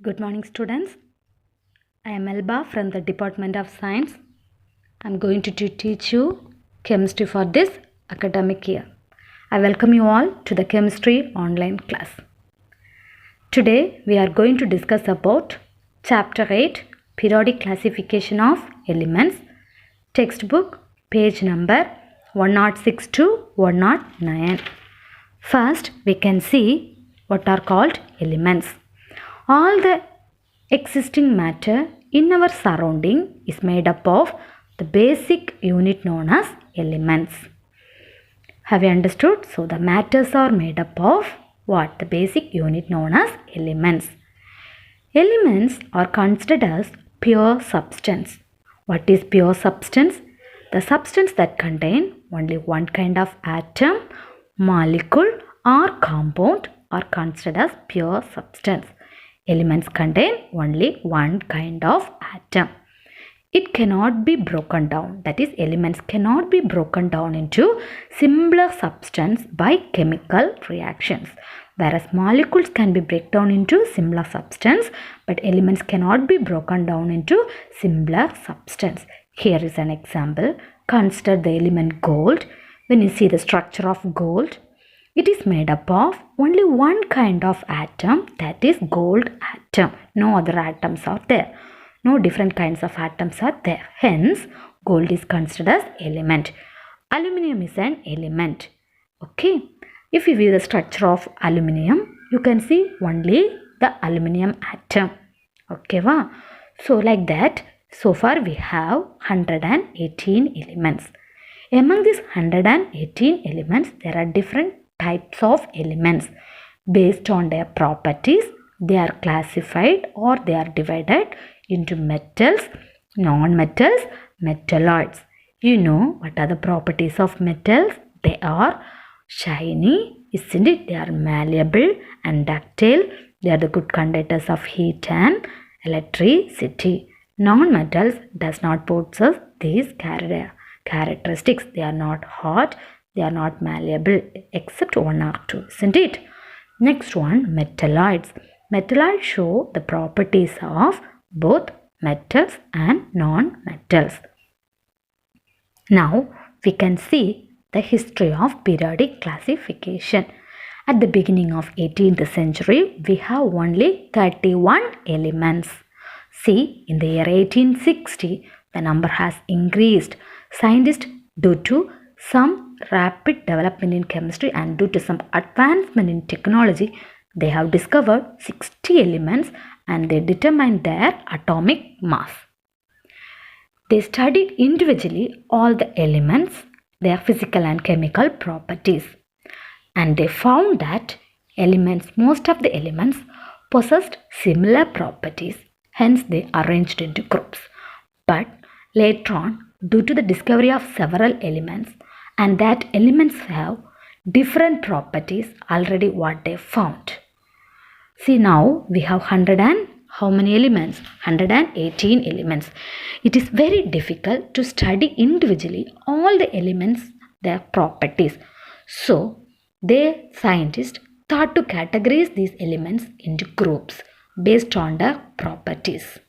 Good morning, students. I am Elba from the Department of Science. I am going to teach you chemistry for this academic year. I welcome you all to the chemistry online class. Today we are going to discuss about Chapter 8 Periodic Classification of Elements, textbook page number 106 to 109. First we can see what are called elements. All the existing matter in our surrounding is made up of the basic unit known as elements. Have you understood? So the matters are made up of what? The basic unit known as elements. Elements are considered as pure substance. What is pure substance? The substance that contain only one kind of atom, molecule or compound are considered as pure substance. Elements contain only one kind of atom. It cannot be broken down. That is, elements cannot be broken down into simpler substance by chemical reactions. Whereas molecules can be broken down into similar substance, but elements cannot be broken down into similar substance. Here is an example. Consider the element gold. When you see the structure of gold, it is made up of only one kind of atom, that is gold atom. No other atoms are there. No different kinds of atoms are there. Hence, gold is considered as element. Aluminium is an element. Okay. If you view the structure of aluminium, you can see only the aluminium atom. Okay, va? So, like that, so far we have 118 elements. Among these 118 elements, there are different types of elements. Based on their properties, they are classified or they are divided into metals, non-metals, metalloids. You know what are the properties of metals? They are shiny, isn't it? They are malleable and ductile. They are the good conductors of heat and electricity. Non-metals does not possess these characteristics. They are not hot, they are not malleable except one or two, isn't it? Next one, metalloids. Metalloids show the properties of both metals and non-metals. Now we can see the history of periodic classification. At the beginning of 18th century, we have only 31 elements. See, in the year 1860, the number has increased. Scientists, due to some rapid development in chemistry and due to some advancement in technology, they have discovered 60 elements and they determined their atomic mass. They studied individually all the elements, their physical and chemical properties, and they found that most of the elements possessed similar properties. Hence, they arranged into groups. But later on, due to the discovery of several elements, and that elements have different properties, already what they found. See, now we have 100 and how many elements? 118 elements. It is very difficult to study individually all the elements, their properties. So, the scientists thought to categorize these elements into groups based on their properties.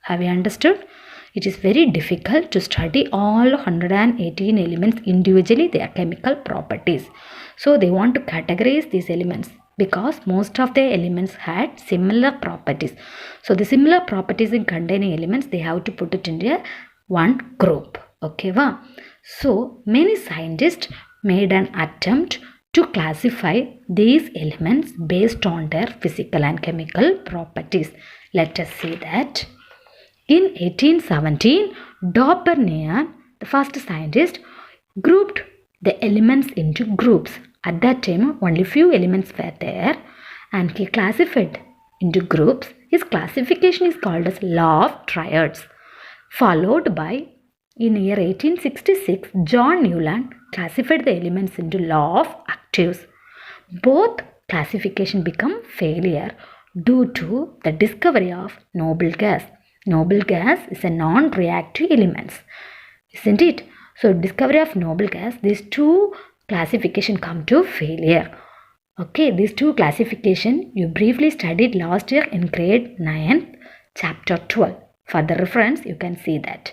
Have you understood? It is very difficult to study all 118 elements individually, their chemical properties. So they want to categorize these elements because most of the elements had similar properties. So the similar properties in containing elements, they have to put it into one group. Okay, va? So many scientists made an attempt to classify these elements based on their physical and chemical properties. Let us see that. In 1817, Daubeney, the first scientist, grouped the elements into groups. At that time, only few elements were there and he classified into groups. His classification is called as law of triads. Followed by, in year 1866, John Newland classified the elements into law of octaves. Both classification become failure due to the discovery of noble gas. Noble gas is a non-reactive element, isn't it? So, discovery of noble gas, these two classification come to failure. Okay, these two classification you briefly studied last year in grade 9th, chapter 12. For the reference, you can see that.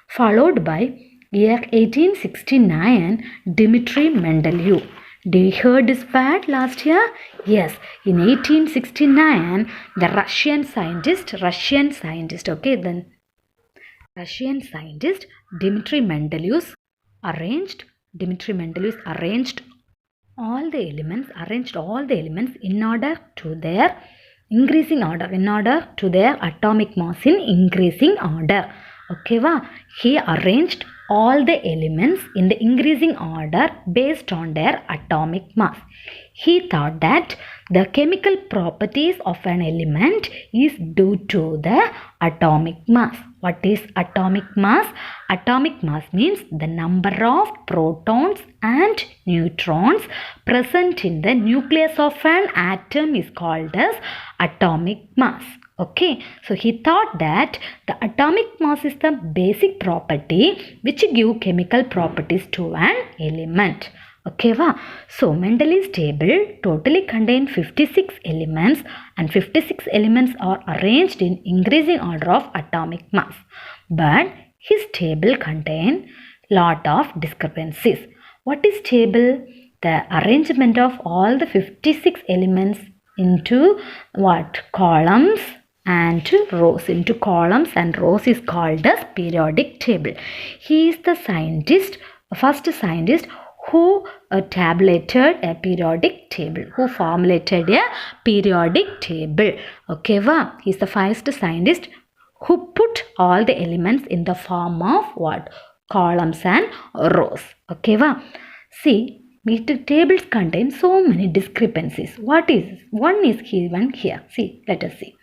Followed by year 1869, Dmitry Mendeleev. Did you hear this fact last year? Yes, in 1869, the Russian scientist, okay, then Russian scientist Dmitry Mendeleev arranged arranged all the elements in order to their atomic mass in increasing order. Okay, he arranged all the elements in the increasing order based on their atomic mass. He thought that the chemical properties of an element is due to the atomic mass. What is atomic mass? Atomic mass means the number of protons and neutrons present in the nucleus of an atom is called as atomic mass. Okay, so he thought that the atomic mass is the basic property which give chemical properties to an element. Okay, so Mendeleev's table totally contains 56 elements and 56 elements are arranged in increasing order of atomic mass. But his table contains lot of discrepancies. What is table? The arrangement of all the 56 elements into what? Columns and rows. Into columns and rows is called as periodic table. He is the first scientist who tabulated a periodic table, who formulated a periodic table. Okay, he is the first scientist who put all the elements in the form of what? Columns and rows. Okay, see, the tables contain so many discrepancies. One is given here. See, let us see.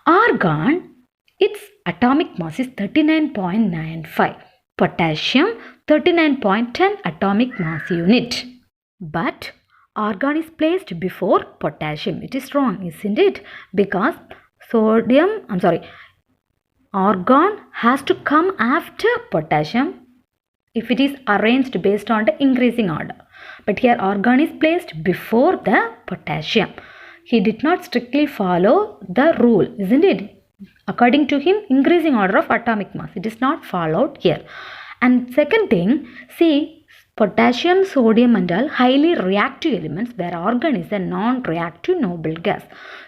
Argon, its atomic mass is 39.95. Potassium, 39.10 atomic mass unit. But argon is placed before potassium. It is wrong, isn't it? Because argon has to come after potassium if it is arranged based on the increasing order. But here argon is placed before the potassium. He did not strictly follow the rule, isn't it? According to him, increasing order of atomic mass. It is not followed here. And second thing, see, potassium, sodium and all highly reactive elements where argon is a non-reactive noble gas.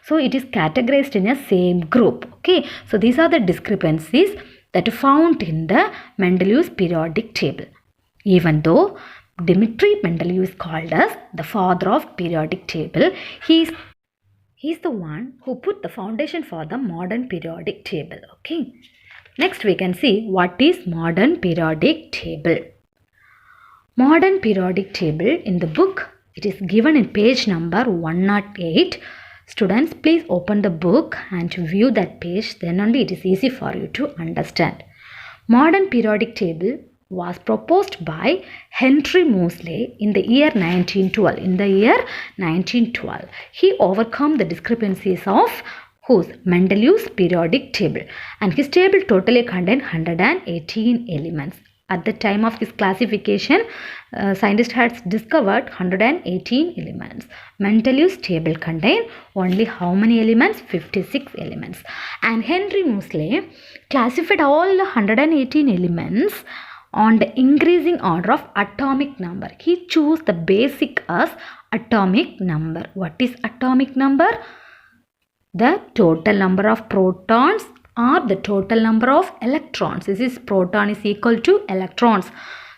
So it is categorized in a same group. Okay, so these are the discrepancies that are found in the Mendeleev's periodic table. Even though Dmitry Mendeleev is called as the father of periodic table, he is the one who put the foundation for the modern periodic table. Okay. Next we can see what is modern periodic table. Modern periodic table in the book, it is given in page number 108. Students, please open the book and view that page. Then only it is easy for you to understand. Modern periodic table was proposed by Henry Moseley in the year 1912. He overcome the discrepancies of Mendeleev's periodic table, and his table totally contained 118 elements. At the time of his classification, scientists had discovered 118 elements. Mendeleev's table contained only how many elements? 56 elements. And Henry Moseley classified all the 118 elements on the increasing order of atomic number. He chose the basic as atomic number. What is atomic number? The total number of protons or the total number of electrons. This is proton is equal to electrons.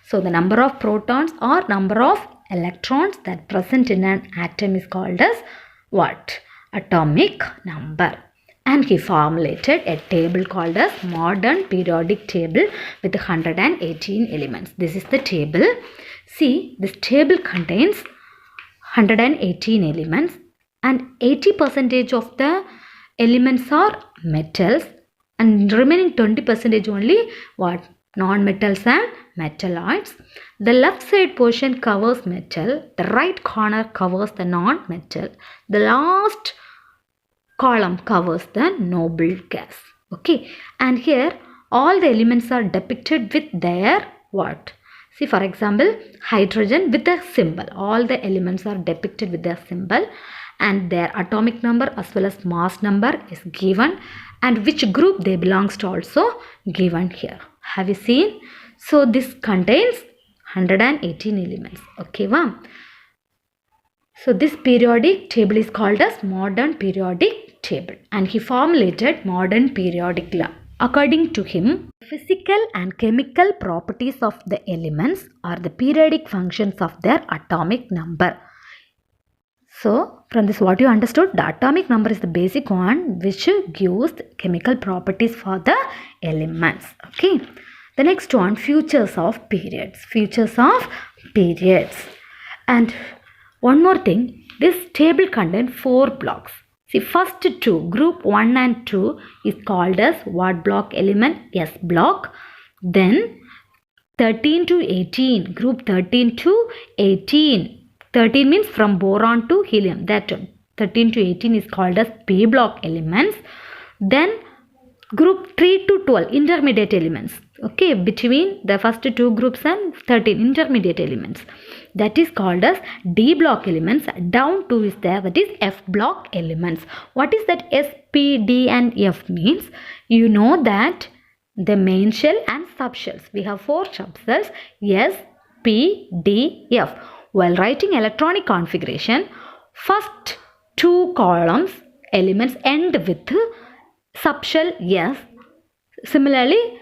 So the number of protons or number of electrons that present in an atom is called as what? Atomic number. And he formulated a table called as modern periodic table with 118 elements. This is the table. See, this table contains 118 elements and 80% of the elements are metals and remaining 20% only what? Non-metals and metalloids. The left side portion covers metal, the right corner covers the non-metal, the last column covers the noble gas. Okay, and here all the elements are depicted with their what? See, for example, hydrogen with a symbol. All the elements are depicted with their symbol and their atomic number as well as mass number is given, and which group they belongs to also given here. Have you seen? So this contains 118 elements. Okay, wow. So this periodic table is called as modern periodic table, and he formulated modern periodic law. According to him, physical and chemical properties of the elements are the periodic functions of their atomic number. So from this what you understood, the atomic number is the basic one which gives chemical properties for the elements. Okay. The next one, features of periods. Features of periods. And one more thing, this table contains 4 blocks. See, first two, group 1 and 2 is called as what block element? S block. Then 13 to 18, group 13 to 18. 13 means from boron to helium. That one. 13 to 18 is called as P block elements. Then group 3 to 12, intermediate elements. Okay, between the first two groups and 13 intermediate elements. That is called as D block elements. Down to is there, that is F block elements. What is that S, P, D and F means? You know that the main shell and subshells. We have 4 subshells, S, P, D, F. While writing electronic configuration, first 2 columns elements end with subshell S. Similarly,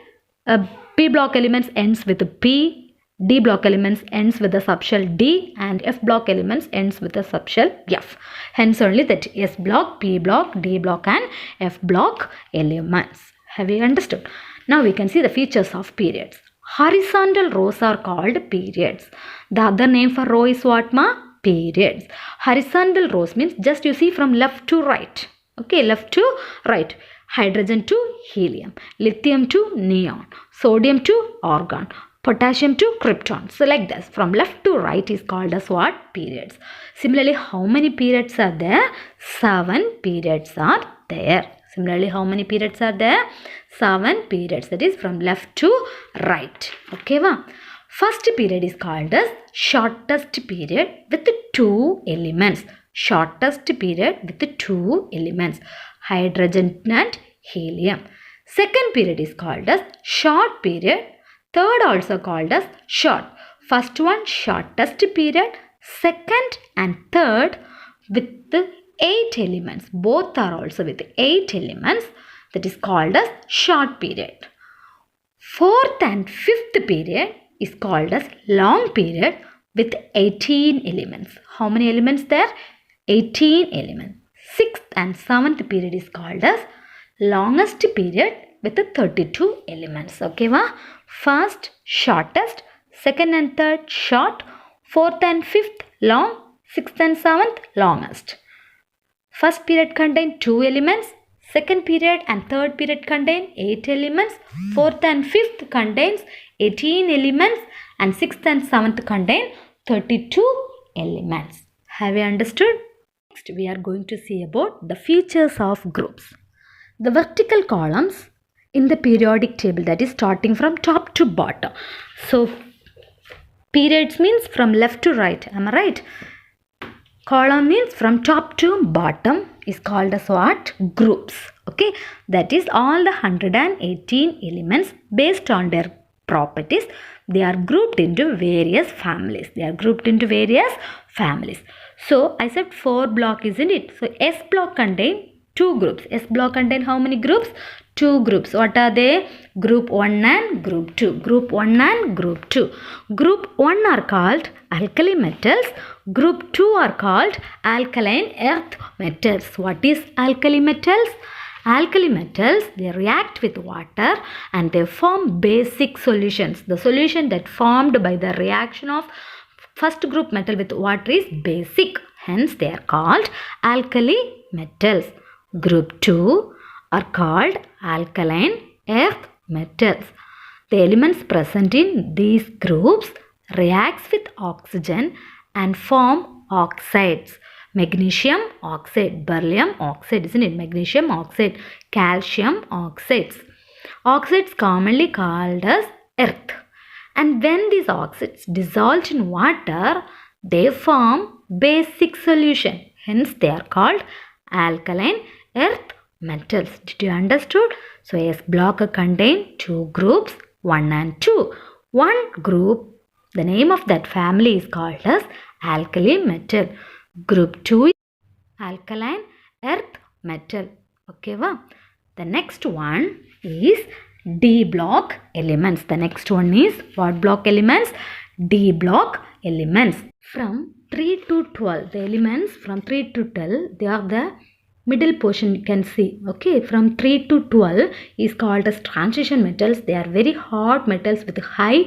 P block elements ends with P, D block elements ends with the subshell D, and F block elements ends with the subshell F. Hence only that S block, P block, D block and F block elements. Have you understood? Now we can see the features of periods. Horizontal rows are called periods. The other name for row is what, ma? Periods. Horizontal rows means just you see from left to right. Okay, left to right. Hydrogen to helium, lithium to neon, sodium to argon, potassium to krypton. So like this, from left to right is called as what? Periods. Similarly, how many periods are there? 7 periods are there. Similarly, how many periods are there? 7 periods. That is from left to right. Okay, wow. First period is called as shortest period with 2 elements. Shortest period with 2 elements. Hydrogen and helium. Second period is called as short period. Third also called as short. First one shortest period. Second and third with 8 elements. Both are also with 8 elements. That is called as short period. Fourth and fifth period is called as long period with 18 elements. How many elements there? 18 elements. Sixth and seventh period is called as longest period with 32 elements. Okay, va? First shortest, second and third short, fourth and fifth long, sixth and seventh longest. First period contain 2 elements, second period and third period contain 8 elements, fourth and fifth contains 18 elements, and sixth and seventh contain 32 elements. Have you understood? Next we are going to see about the features of groups. The vertical columns in the periodic table, that is starting from top to bottom. So periods means from left to right. Am I right? Column means from top to bottom is called as what? Groups. Okay. That is all the 118 elements based on their properties. They are grouped into various families. So I said 4 block, isn't it? So S block contain 2 groups. S block contain how many groups? 2 groups. What are they? Group 1 and group 2. Group 1 and group 2. Group 1 are called alkali metals. Group 2 are called alkaline earth metals. What is alkali metals? Alkali metals, they react with water and they form basic solutions. The solution that formed by the reaction of first group metal with water is basic. Hence they are called alkali metals. Group 2 are called alkaline earth metals. The elements present in these groups reacts with oxygen and form oxides. Magnesium oxide, beryllium oxide, isn't it? Magnesium oxide, calcium oxides. Oxides commonly called as earth. And when these oxides dissolved in water, they form basic solution. Hence, they are called alkaline earth metals. Did you understood? So, S block contain two groups, 1 and 2. One group, the name of that family is called as alkali metal. Group 2 is alkaline earth metal. Okay, wow. The next one is D block elements. The next one is what block elements? D block elements. From 3 to 12, the elements from 3 to 12, they are the middle portion you can see. Okay, from 3 to 12 is called as transition metals. They are very hot metals with high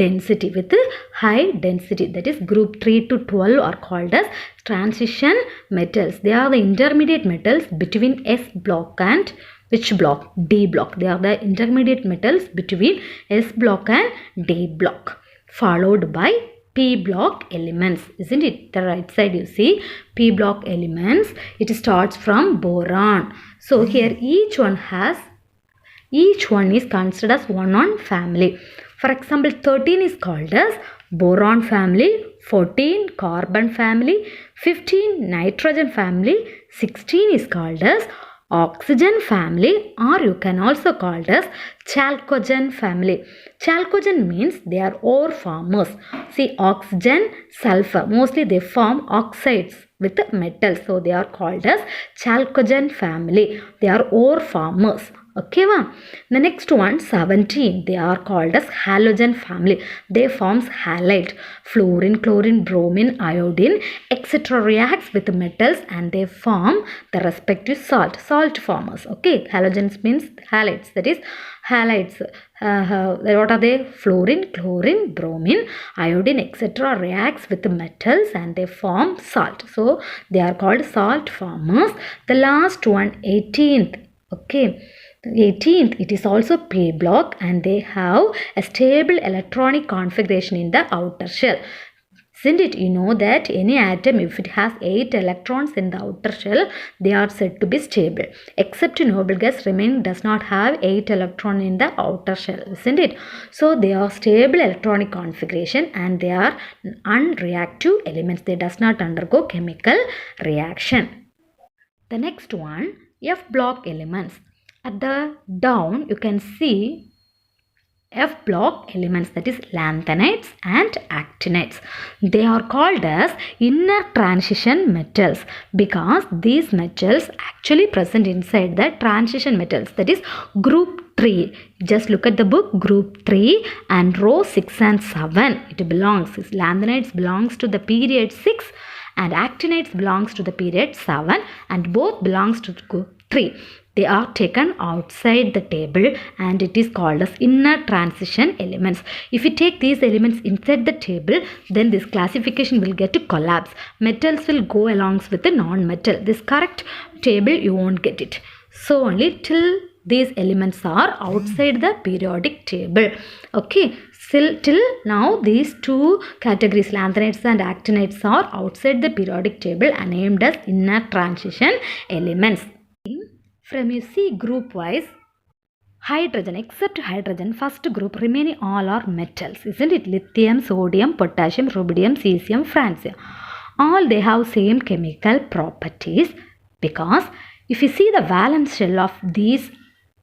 density. That is group 3 to 12 are called as transition metals. They are the intermediate metals between S block and which block? D block. They are the intermediate metals between S block and D block, followed by P block elements. Isn't it? The right side you see P block elements. It starts from boron. So here each one is considered as one family. For example, 13 is called as boron family, 14 carbon family, 15 nitrogen family, 16 is called as oxygen family, or you can also call it as chalcogen family. Chalcogen means they are ore formers. See, oxygen, sulfur, mostly they form oxides with metals. So they are called as chalcogen family. They are ore formers. Okay, wow. The next one, 17, they are called as halogen family. They forms halide, fluorine, chlorine, bromine, iodine, etc. reacts with the metals and they form the respective salt formers. Okay, halogens means halides, that is halides. What are they? Fluorine, chlorine, bromine, iodine, etc. reacts with the metals and they form salt. So they are called salt formers. The last one, 18th. Okay. 18th, it is also P block and they have a stable electronic configuration in the outer shell. Isn't it? You know that any atom, if it has 8 electrons in the outer shell, they are said to be stable. Except noble gas remain does not have 8 electrons in the outer shell. Isn't it? So they are stable electronic configuration and they are unreactive elements. They does not undergo chemical reaction. The next one, F block elements. At the down, you can see F block elements, that is lanthanides and actinides. They are called as inner transition metals because these metals actually present inside the transition metals, that is group 3. Just look at the book, group 3 and row 6 and 7. It belongs, lanthanides belongs to the period 6 and actinides belongs to the period 7 and both belongs to group 3. They are taken outside the table and it is called as inner transition elements. If you take these elements inside the table, then this classification will get to collapse. Metals will go along with the non-metal. This correct table you won't get it. So only till these elements are outside the periodic table. Okay. Till now these two categories, lanthanides and actinides, are outside the periodic table and named as inner transition elements. From you see group wise, hydrogen, except hydrogen, first group remaining all are metals, isn't it? Lithium, sodium, potassium, rubidium, cesium, francium. All they have same chemical properties because if you see the valence shell of these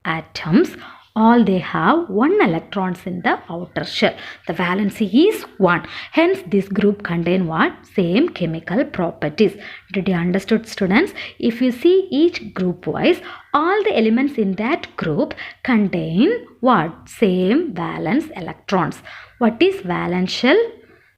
atoms, all they have 1 electrons in the outer shell. The valency is 1. Hence, this group contain what? Same chemical properties. Did you understood, students? If you see each group wise, all the elements in that group contain what? Same valence electrons. What is valence shell?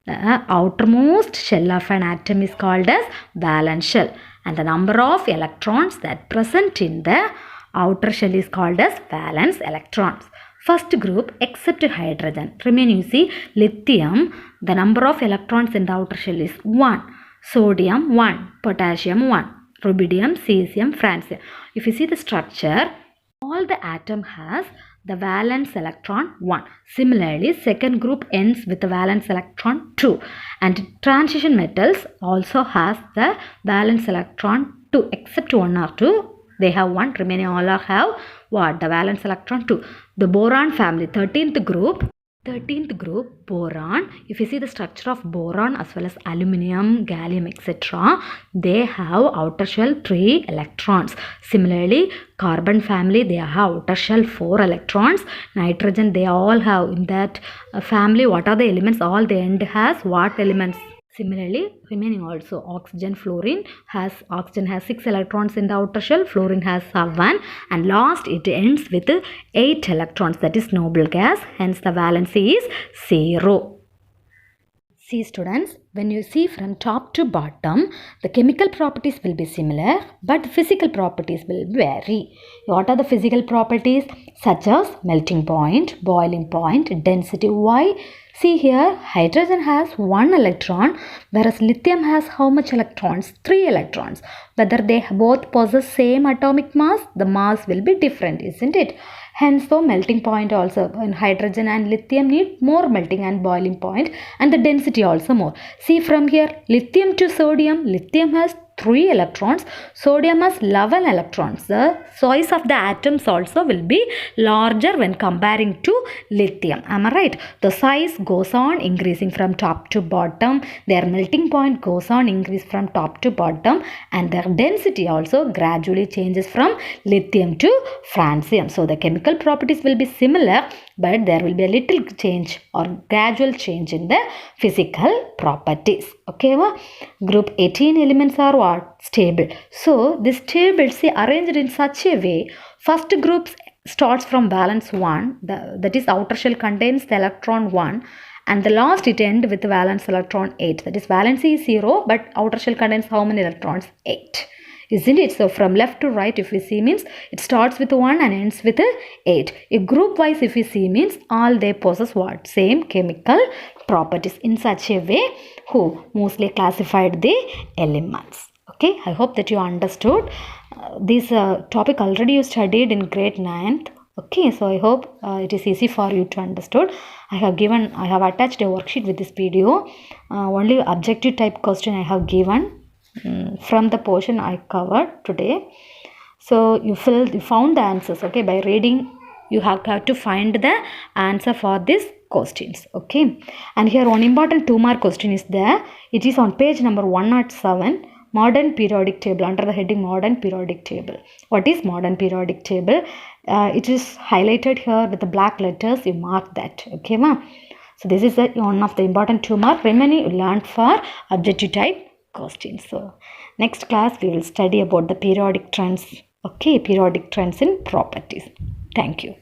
The outermost shell of an atom is called as valence shell. And the number of electrons that present in the outer shell is called as valence electrons. First group except hydrogen. Remain you see lithium, the number of electrons in the outer shell is 1. Sodium 1. Potassium 1. Rubidium, cesium, francium. If you see the structure, all the atom has the valence electron 1. Similarly, second group ends with the valence electron 2. And transition metals also has the valence electron 2 except 1 or 2. They have 1, remaining all have what? The valence electron 2. The boron family, 13th group, 13th group, boron. If you see the structure of boron as well as aluminum, gallium, etc., they have outer shell 3 electrons. Similarly, carbon family, they have outer shell 4 electrons. Nitrogen, they all have in that family. What are the elements? All the end has what elements? Similarly, remaining also oxygen, oxygen has 6 electrons in the outer shell, fluorine has 1, and last it ends with 8 electrons, that is noble gas, hence the valency is 0. See students, when you see from top to bottom, the chemical properties will be similar, but the physical properties will vary. What are the physical properties? Such as melting point, boiling point, density. Why? See here, hydrogen has 1 electron, whereas lithium has how much electrons? 3 electrons. Whether they both possess same atomic mass, the mass will be different, isn't it? Hence, so melting point also in hydrogen and lithium need more melting and boiling point, and the density also more. See from here, lithium to sodium, lithium has 3 electrons, sodium has 11 electrons. The size of the atoms also will be larger when comparing to lithium. Am I right? The size goes on increasing from top to bottom. Their melting point goes on increase from top to bottom, and their density also gradually changes from lithium to francium. So the chemical properties will be similar, but there will be a little change or gradual change in the physical properties. Okay, group 18 elements are what? Stable. So this table is arranged in such a way, first group starts from valence 1, that is outer shell contains the electron 1, and the last it ends with valence electron 8, that is valency is 0, but outer shell contains how many electrons? 8. Isn't it? So from left to right, if we see, means it starts with 1 and ends with 8. A group wise, if we see, means all they possess what? Same chemical properties. In such a way, who mostly classified the elements. Okay, I hope that you understood. This topic already you studied in grade 9th. Okay, so I hope it is easy for you to understood. I have attached a worksheet with this video. Only objective type question I have given from the portion I covered today. So you found the answers. Okay, by reading you have to find the answer for these questions. Okay, and here one important 2-mark question is there. It is on page number 107. Modern periodic table, under the heading modern periodic table. What is modern periodic table? It is highlighted here with the black letters. You mark that. Okay, ma. So this is one of the important 2-mark. Remaining you learned for objective type questions. So next class we will study about the periodic trends. Okay, periodic trends in properties. Thank you.